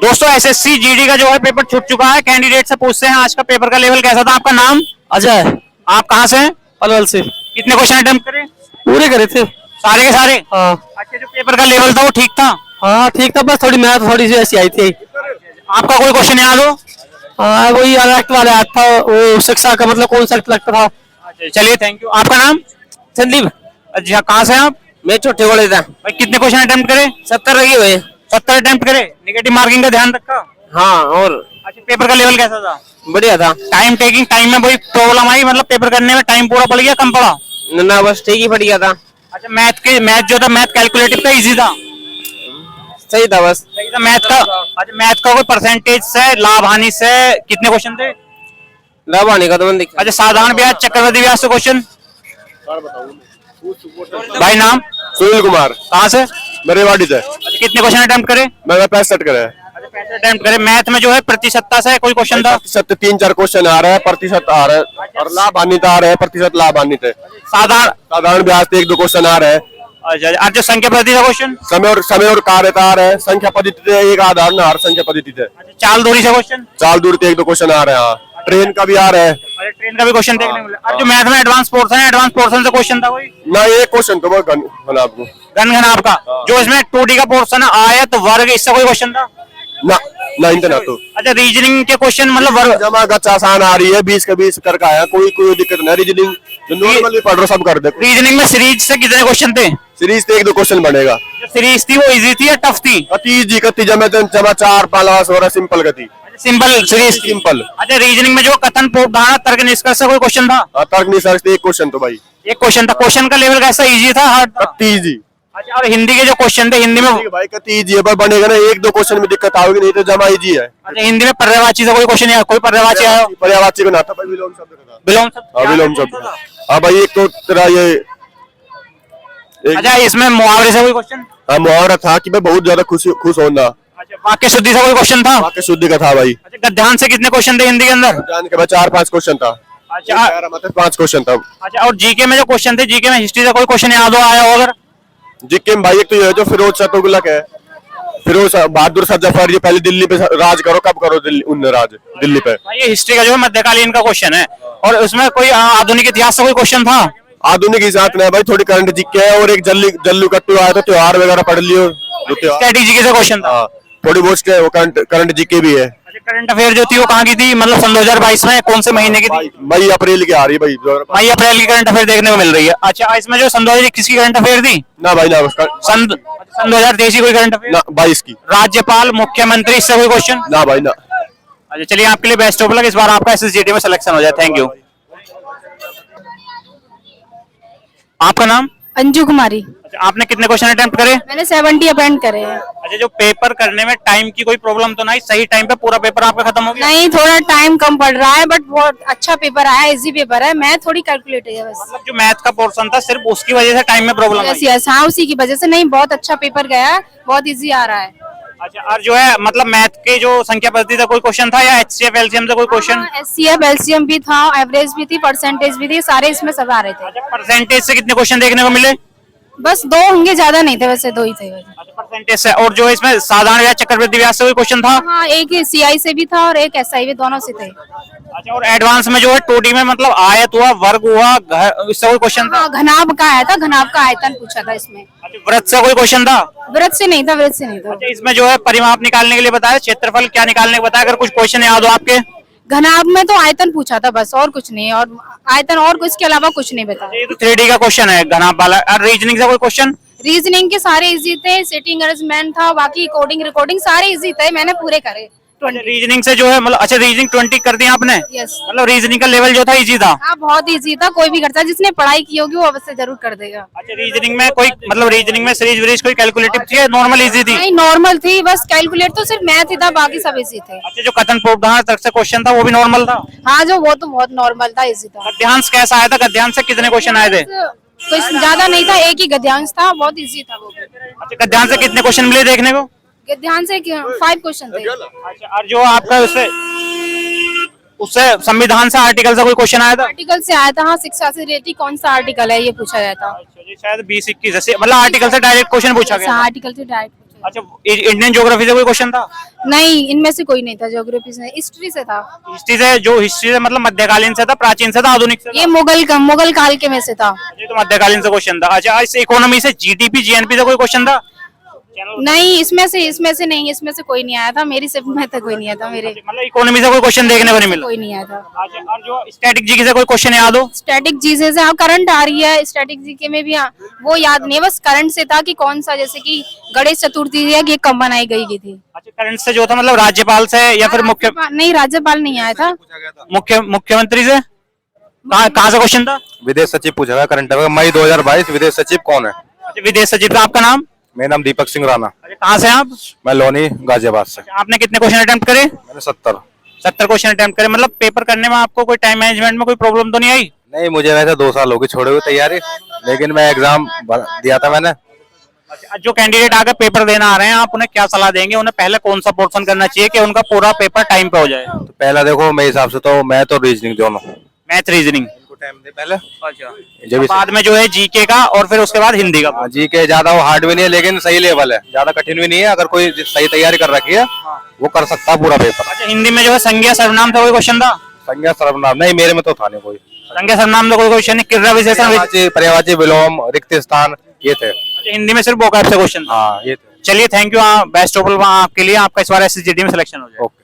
दोस्तों SSC GD का जो है पेपर छूट चुका है। कैंडिडेट से पूछते हैं आज का पेपर का लेवल कैसा था। आपका नाम? अजय। आप कहाँ से हैं? पलवल से। कितने क्वेश्चन अटेम्प्ट करे? पूरे करे थे। सारे के सारे? हाँ अच्छा, जो पेपर का लेवल था वो ठीक था? हाँ ठीक था, बस थोड़ी मैथ थोड़ी सी ऐसी आई थी। आपका कोई क्वेश्चन याद हो? हाँ वही अलग वाले याद था, वो शिक्षा का मतलब कौन सा लगता था। चलिए थैंक यू। आपका नाम? संदीप। अच्छा, कहाँ से हैं आप? मैं छोटे वाले था। भाई कितने क्वेश्चन अटेम्प्ट करे? 70 लगे हुए। 70 अटेम्प्ट करे। नेगेटिव मार्किंग का ध्यान रखा? हाँ और अच्छा, पेपर का लेवल कैसा था? बढ़िया था। टाइम टेकिंग, टाइम में कोई प्रॉब्लम आई? मतलब पेपर करने में टाइम पूरा पड़ गया, कम पड़ा? ना बस ठीक ही पड़ गया था। अच्छा, मैथ जो था, मैथ कैलकुलेटिव का इजी था? सही था बस। सही था मैथ का। अच्छा, मैथ का कोई परसेंटेज से, लाभ हानि से कितने क्वेश्चन थे? लाभ आने का तो मैंने देखा। अच्छा, साधारण ब्याज, चक्रवृद्धि ब्याज से क्वेश्चन? भाई नाम? सुनील कुमार। कहाँ से? मेरे वाड़ी से। अच्छा, कितने क्वेश्चन अटेम्प्ट करे? मैंने 65 करे। अच्छा, अटेम्प्ट करे। मैथ में जो है प्रतिशतता से कोई क्वेश्चन था? प्रतिशत 3-4 क्वेश्चन आ रहे हैं, प्रतिशत आ रहे हैं और लाभ हानि आ रहे हैं, प्रतिशत लाभ हानि थे। साधारण? साधारण ब्याज से 1-2 क्वेश्चन आ रहे हैं। अच्छा, आज जो संख्या पद्धति का क्वेश्चन? समय और कार्यता आ रहे हैं। संख्या पद्धति थे, एक आधार न हर संख्या पद्धति थे। चाल दूरी से क्वेश्चन? चाल दूर से 1-2 क्वेश्चन आ रहे हैं। हाँ, ट्रेन का भी आ रहा है। अरे ट्रेन का भी क्वेश्चन देखने को मिला। अब जो मैथ में एडवांस पोर्शन है, एडवांस पोर्शन से क्वेश्चन था कोई? ना एक क्वेश्चन तो वो बना आपको गणगण आपका जो इसमें 2D का पोर्शन है, आयत वर्ग, इससे कोई क्वेश्चन था? ना इतना तो। अच्छा, रीजनिंग के क्वेश्चन मतलब वर्ग? जमा गच्छ आसान आ रही है, 20 का 20 करके आया, कोई दिक्कत नहीं। रीजनिंग जो नॉर्मली पढ़ रहे सब कर दे। रीजनिंग में सीरीज से कितने क्वेश्चन थे? सीरीज से 1-2 क्वेश्चन बनेगा। जो सीरीज थी वो इजी थी या टफ थी? कति जमा 4-5 और सिंपल गति। Simple series? सिंपल। अच्छा, रीजनिंग में जो कथन, धारणा, तर्क, निष्कर्ष से कोई क्वेश्चन था? तर्क निष्कर्ष एक क्वेश्चन तो भाई। एक क्वेश्चन था। क्वेश्चन का लेवल कैसा, इजी था, हार्ड था? कति इजी। अच्छा, और हिंदी के जो क्वेश्चन थे, हिंदी में? भाई कति इजी है, पर बनेगा ना 1-2 क्वेश्चन में दिक्कत आओगी, नहीं तो जमा इजी है। अच्छा, हिंदी में पर्यायवाची से कोई क्वेश्चन आया? कोई पर्यायवाची आया? पर्यायवाची को ना था भाई, विलोम शब्द का था। विलोम शब्द? हाँ विलोम शब्द। हाँ भाई, एक तो तेरा ये अच्छा, इसमें मुहावरे से कोई क्वेश्चन? हाँ मुहावरा था कि भाई बहुत ज्यादा खुश होना। अच्छा, वाक्य शुद्धि से कोई क्वेश्चन था? वाक्य शुद्धि का था भाई। अच्छा, गद्यांश से कितने क्वेश्चन थे हिंदी के अंदर? जान के भाई 4-5 क्वेश्चन था। अच्छा, 5 क्वेश्चन था। अच्छा, और जीके में जो क्वेश्चन थे, जीके में हिस्ट्री से कोई क्वेश्चन याद हो, आया हो अगर? जीके में भाई एक तो ये है जो फिरोज शाह तुगलक है, फिरोज बहादुर शाह जफर, ये पहले दिल्ली पे राज करो, कब करो दिल्ली उनने राज दिल्ली पे। ये हिस्ट्री का जो है मध्यकालीन का क्वेश्चन है, और उसमें कोई आधुनिक इतिहास से कोई क्वेश्चन था? आधुनिक हिसाब नहीं भाई, थोड़ी करंट जीके है और एक जल्लू कट्टू आया था, त्योहार वगैरह पढ़ लियो। स्ट्रेटेजी से क्वेश्चन था? हाँ, थोड़ी बहुत करंट जीके भी है। करंट अफेयर जो थी वो कहाँ की थी, मतलब सन 2022 में कौन से महीने की थी? मई अप्रैल की आ रही है भाई। मई अप्रैल की करंट अफेयर देखने को मिल रही है। अच्छा, इसमें जो सन 2021 की करंट अफेयर थी? ना भाई ना, उसका सन 2023 की कोई करंट अफेयर? ना 22 की। राज्यपाल, मुख्यमंत्री, इससे कोई क्वेश्चन? ना भाई ना। अच्छा, चलिए आपके लिए बेस्ट ऑफ लक। इस बार आपका एसएसजीडी में सिलेक्शन हो जाए। Thank you. आपका नाम? अंजू कुमारी। अच्छा, आपने कितने क्वेश्चन अटेम्प्ट करे? मैंने 70 अटेम्प्ट करे हैं। अच्छा, जो पेपर करने में टाइम की कोई प्रॉब्लम तो नहीं? सही टाइम पे पूरा पेपर आपका खत्म हो गया? नहीं, थोड़ा टाइम कम पड़ रहा है, बट बहुत अच्छा पेपर आया, इजी पेपर है। मैं थोड़ी कैलकुलेटेड है बस। मतलब जो मैथ का पोर्शन था सिर्फ उसकी वजह से टाइम में प्रॉब्लम आई? यस, हाँ उसी की वजह से। नहीं, बहुत अच्छा पेपर गया है, बहुत इजी आ रहा है। अच्छा, और जो है मतलब मैथ के जो संख्या पद्धति का कोई क्वेश्चन था या एचसीएफ एलसीएम से कोई क्वेश्चन? एचसीएफ एलसीएम भी था, एवरेज भी थी, परसेंटेज भी थी, सारे इसमें सब आ रहे थे। अच्छा, परसेंटेज से कितने क्वेश्चन देखने को मिले? बस 2 होंगे, ज्यादा नहीं थे, वैसे 2 ही थे। अच्छा, परसेंटेज से। और जो इसमें साधारण ब्याज, चक्रवृद्धि ब्याज से कोई क्वेश्चन था? हाँ, एक सीआई से भी था और एक एसआई भी, दोनों से थे। अच्छा, और एडवांस में जो है 2D में मतलब आयत हुआ, वर्ग हुआ, इससे कोई क्वेश्चन था? हाँ, घनाभ का आया था, घनाभ का आयतन पूछा था इसमें। अच्छा, वृत्त से कोई क्वेश्चन था? वृत्त से नहीं था, वृत्त से नहीं था। अच्छा, इसमें जो है परिमाप निकालने के लिए बताया, क्षेत्रफल क्या निकालने को बताया, अगर कुछ क्वेश्चन याद हो आपके? घनाभ में तो आयतन पूछा था बस, और कुछ नहीं, और आयतन और कुछ के अलावा कुछ नहीं बताया। ये तो 3D का क्वेश्चन है घनाभ वाला। और रीजनिंग से कोई क्वेश्चन? रीजनिंग के सारे इजी थे, सेटिंग अरेंजमेंट था, बाकी कोडिंग रिकॉर्डिंग सारे इजी थे, मैंने पूरे करे। रीजनिंग से जो है मतलब, अच्छा रीजनिंग 20 कर दी आपने? यस। मतलब रीजनिंग का लेवल जो था इजी था? हाँ, बहुत इजी था, कोई भी करता, जिसने पढ़ाई की होगी वो अवश्य जरूर कर देगा। अच्छा, रीजनिंग में कोई मतलब रीजनिंग में सीरीज वीरीज कोई कैलकुलेटिव थी या नॉर्मल इजी थी? नहीं, नॉर्मल थी, बस कैलकुलेट तो सिर्फ मैथ ही था, बाकी सब इजी थे। अच्छा, जो कथन प्रोग्राम तक से क्वेश्चन था वो भी नॉर्मल था? हाँ, जो वो तो बहुत नॉर्मल था, इजी था। गद्यांश कैसा आया था? गद्यांश से कितने क्वेश्चन आए थे? कुछ ज्यादा नहीं था, एक ही गद्यांश था, बहुत इजी था वो। अच्छा, गद्यांश से कितने क्वेश्चन मिले देखने को? गद्यांश से 5 क्वेश्चन थे। अच्छा, और जो आपका उससे संविधान से, आर्टिकल से कोई क्वेश्चन आया था? आर्टिकल से आया था, हाँ, शिक्षा से रिलेटेड कौन सा आर्टिकल है ये पूछा जाता। अच्छा, शायद 20-21 मतलब आर्टिकल से डायरेक्ट क्वेश्चन पूछा गया। आर्टिकल से डायरेक्ट पूछा अच्छा, इंडियन ज्योग्राफी से कोई क्वेश्चन था? नहीं, इनमें से कोई नहीं था, ज्योग्राफी से, हिस्ट्री से था। हिस्ट्री से, जो हिस्ट्री से मतलब मध्यकालीन से था, प्राचीन से था, आधुनिक से था? ये मुगल काल के में से था। ये तो मध्यकालीन से क्वेश्चन था। अच्छा, इस इकोनॉमी से, जीडीपी जीएनपी से कोई क्वेश्चन था? नहीं, इसमें से नहीं, इसमें से कोई नहीं आया था, मेरी शिफ्ट में तो कोई नहीं आया था, मेरे मतलब इकोनॉमी से कोई क्वेश्चन देखने को नहीं मिला? कोई नहीं आया था। अच्छा, और जो स्टैटिक जीके से कोई क्वेश्चन याद हो? स्टैटिक जीके से, हाँ करंट आ रही है, स्टैटिक जीके में भी वो याद नहीं, बस करंट से था कि कौन सा, जैसे कि गणेश चतुर्थी है कि कब बनाई गई थी। अच्छा, करंट से जो था मतलब राज्यपाल से या फिर नहीं, राज्यपाल नहीं आया था। मुख्यमंत्री से? कहाँ से क्वेश्चन था? विदेश सचिव पूछा गया करंट अफेयर मई 2022। विदेश सचिव कौन है? अच्छा, विदेश सचिव था। आपका नाम? मेरा नाम दीपक सिंह राणा। अच्छा, कहाँ से हैं आप? मैं लोनी गाजियाबाद से। आपने कितने क्वेश्चन अटेम्प्ट करे? मैंने 70 क्वेश्चन अटेम्प्ट करे। मतलब पेपर करने में आपको कोई टाइम मैनेजमेंट में कोई प्रॉब्लम तो नहीं आई? नहीं, मुझे वैसे 2 साल हो गए छोड़े हुए तैयारी, लेकिन मैं एग्जाम दिया था मैंने। अच्छा, जो कैंडिडेट आकर पेपर देना आ रहे हैं, आप उन्हें क्या सलाह देंगे? उन्हें पहले कौन सा पोर्शन करना चाहिए कि उनका पूरा पेपर टाइम पे हो जाए? तो पहला देखो, मेरे हिसाब से तो मैथ और रीजनिंग दोनों मैथ रीजनिंग टाइम दे पहले। अच्छा, जब बाद में जो है जीके का, और फिर उसके बाद हिंदी का। जी के ज्यादा वो हार्ड भी नहीं है, लेकिन सही लेवल है, ज्यादा कठिन भी नहीं है। अगर कोई सही तैयारी कर रखी है वो कर सकता है पूरा पेपर। अच्छा, हिंदी में जो है संज्ञा सर्वनाम था, कोई क्वेश्चन था? संज्ञा सर्वनाम नहीं, मेरे में तो था नहीं कोई। संज्ञा सर्वनाम में कोई क्वेश्चन नहीं? क्रिया विशेषण? पर्यायवाची विलोम, रिक्त स्थान, ये थे। अच्छा, हिंदी में सिर्फ वोकैब से क्वेश्चन था। हाँ, ये थे। चलिए, thank you. Best of luck आपके लिए। आपका इस बार एसएसजीडी में सिलेक्शन हो जाए। ओके।